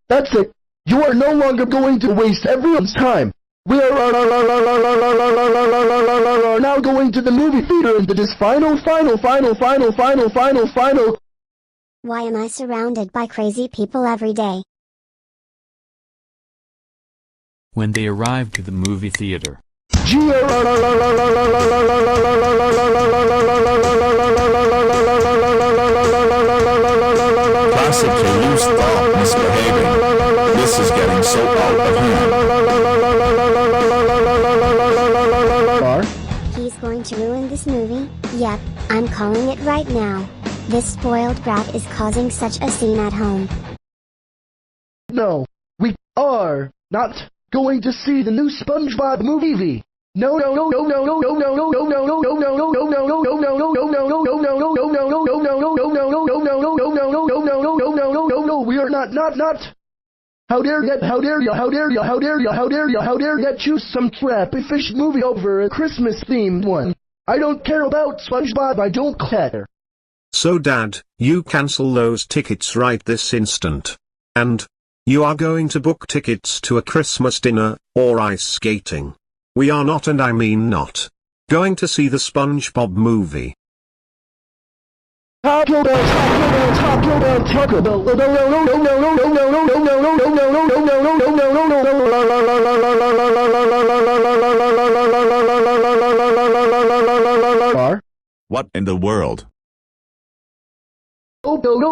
That's it. You are no longer going to waste everyone's time. We are now going to the movie theater into this final. Why am I surrounded by crazy people every day? When they arrived to the movie theater, Classic you stop misbehaving. This is getting so out of hand. He's going to ruin this movie. Yep, I'm calling it right now. This spoiled brat is causing such a scene at home. No, we are not going to see the new SpongeBob movie. No, we are not. How dare you choose some crappy fish movie over a Christmas themed one? I don't care about SpongeBob, I don't care. So Dad, you cancel those tickets right this instant. And you are going to book tickets to a Christmas dinner, or ice skating. We are not, and I mean not, going to see the SpongeBob movie. Taco Bell. What in the world? No.